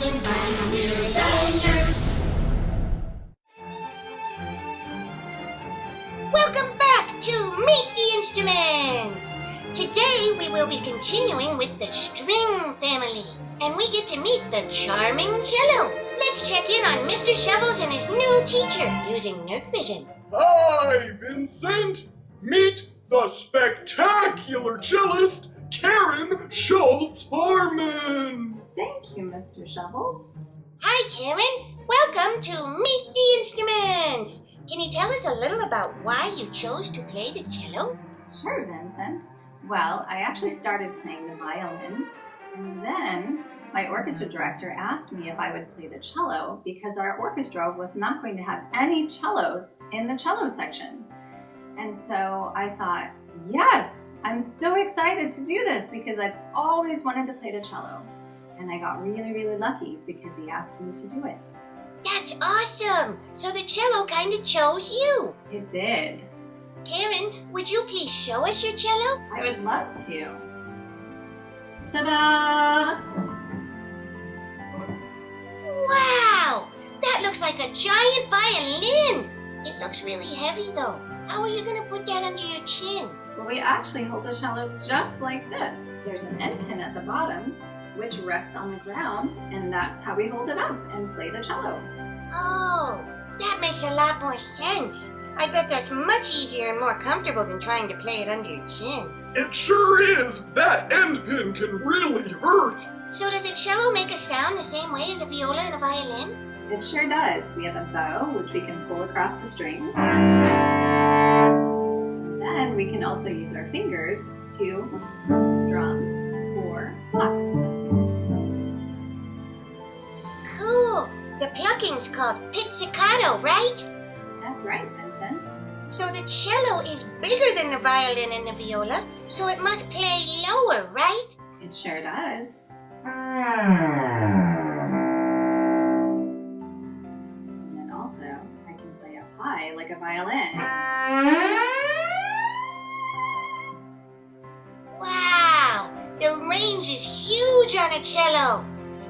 having fun. We're the Nerds. Welcome back to Meet the Instruments! Today we will be continuing with the string family, and we get to meet the charming cello. Let's check in on Mr. Shovels and his new teacher using Nerc Vision. Hi, Vincent! Meet the spectacular cellist, Karen Schultz-Harmon! Thank you, Mr. Shovels. Hi, Karen. Welcome to Meet the Instruments. Can you tell us a little about why you chose to play the cello? Sure, Vincent. Well, I actually started playing the violin, and then my orchestra director asked me if I would play the cello because our orchestra was not going to have any cellos in the cello section. And so I thought, yes, I'm so excited to do this because I've always wanted to play the cello. And I got really, really lucky because he asked me to do it. That's awesome! So the cello kind of chose you. It did. Karen, would you please show us your cello? I would love to. Ta-da! Wow! That looks like a giant violin! It looks really heavy though. How are you going to put that under your chin? Well, we actually hold the cello just like this. There's an end pin at the bottom, which rests on the ground, and that's how we hold it up and play the cello. Oh, that makes a lot more sense. I bet that's much easier and more comfortable than trying to play it under your chin. It sure is! That end pin can really hurt! So does a cello make a sound the same way as a viola and a violin? It sure does. We have a bow, which we can pull across the strings. Then we can also use our fingers to strum or pluck. Cool. The plucking's called pizzicato, right? That's right, Vincent. So the cello is bigger than the violin and the viola, so it must play lower, right? It sure does. And then also, I can play up high like a violin. Wow, the range is huge on a cello.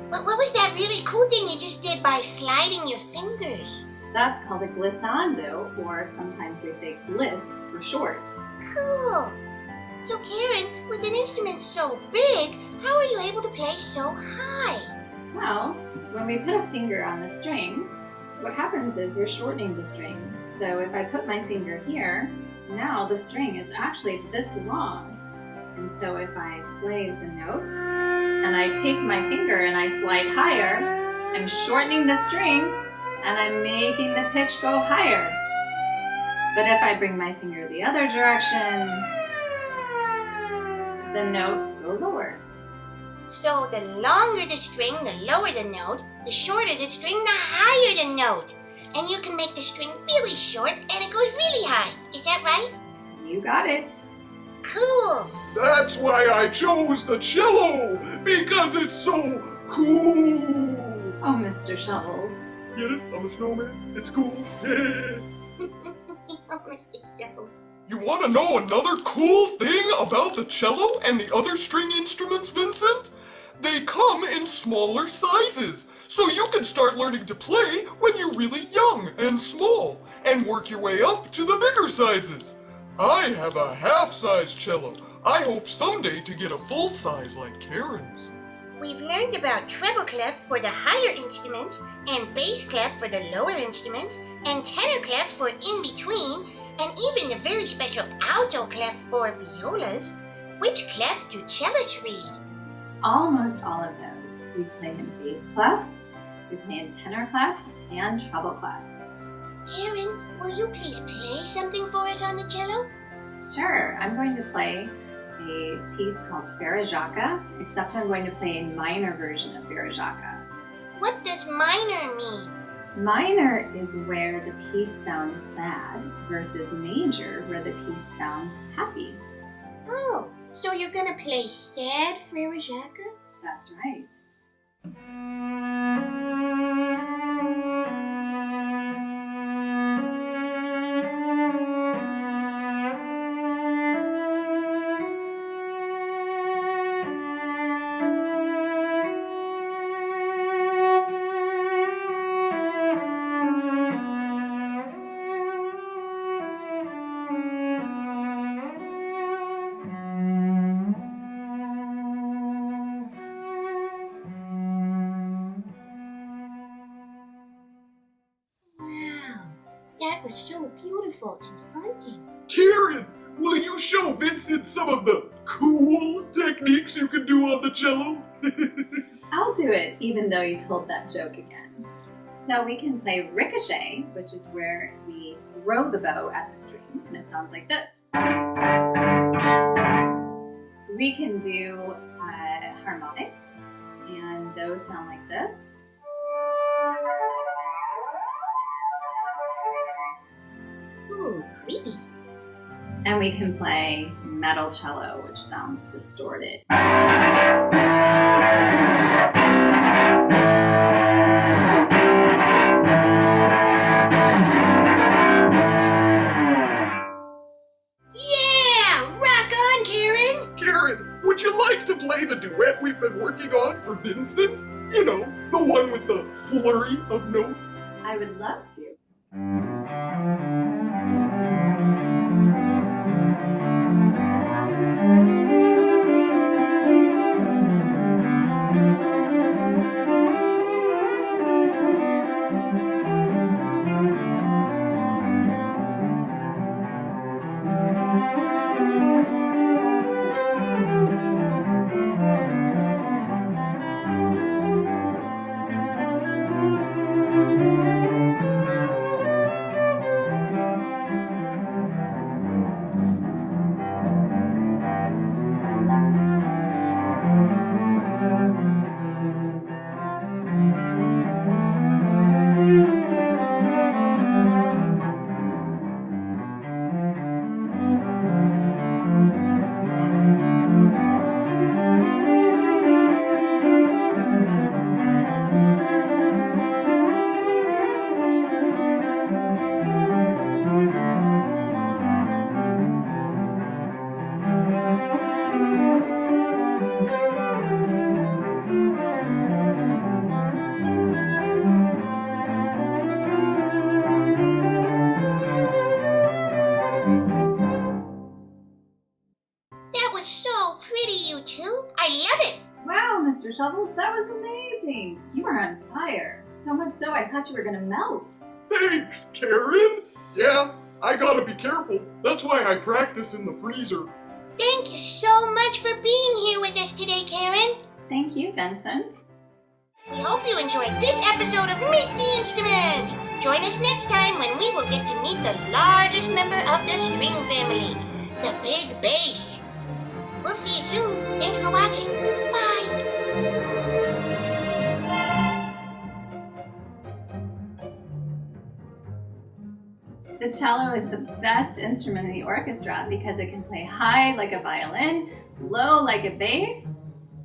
But what was that really cool thing you just did by sliding your fingers? That's called a glissando, or sometimes we say gliss for short. Cool. So Karen, with an instrument so big, how are you able to play so high? Well, when we put a finger on the string, what happens is we're shortening the string. So if I put my finger here, now the string is actually this long. And so if I play the note, and I take my finger and I slide higher, I'm shortening the string, and I'm making the pitch go higher. But if I bring my finger the other direction, the notes go lower. So the longer the string, the lower the note. The shorter the string, the higher the note. And you can make the string really short and it goes really high. Is that right? You got it. Cool. That's why I chose the cello! Because it's so cool! Oh, Mr. Shovels. Get it? I'm a snowman. It's cool. Yeah. Oh, Mr. Shovels. You want to know another cool thing about the cello and the other string instruments, Vincent? They come in smaller sizes, so you can start learning to play when you're really young and small, and work your way up to the bigger sizes. I have a half-size cello. I hope someday to get a full size like Karen's. We've learned about treble clef for the higher instruments, and bass clef for the lower instruments, and tenor clef for in between, and even the very special alto clef for violas. Which clef do cellists read? Almost all of those. We play in bass clef, we play in tenor clef, and treble clef. Karen, will you please play something for us on the cello? Sure, I'm going to play a piece called Faragaka, except I'm going to play a minor version of Faragaka. What does minor mean? Minor is where the piece sounds sad versus major where the piece sounds happy. Oh, so you're gonna play sad Faragaka? That's right. was so beautiful and haunting. Karen, will you show Vincent some of the cool techniques you can do on the cello? I'll do it, even though you told that joke again. So we can play ricochet, which is where we throw the bow at the string, and it sounds like this. We can do harmonics, and those sound like this. Ooh, creepy. And we can play metal cello, which sounds distorted. Yeah! Rock on, Karen! Karen, would you like to play the duet we've been working on for Vincent? You know, the one with the flurry of notes? I would love to. That was so pretty, you two. I love it. Wow, Mr. Shovels, that was amazing. You are on fire. So much so I thought you were going to melt. Thanks, Karen! Yeah, I gotta be careful. That's why I practice in the freezer. Thank you so much for being here with us today, Karen. Thank you, Vincent. We hope you enjoyed this episode of Meet the Instruments. Join us next time when we will get to meet the largest member of the string family, the big bass. We'll see you soon. Thanks for watching. Bye. The cello is the best instrument in the orchestra because it can play high like a violin, low like a bass.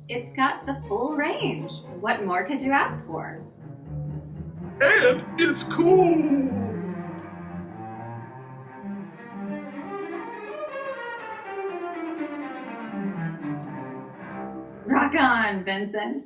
It's got the full range. What more could you ask for? And it's cool! Rock on, Vincent.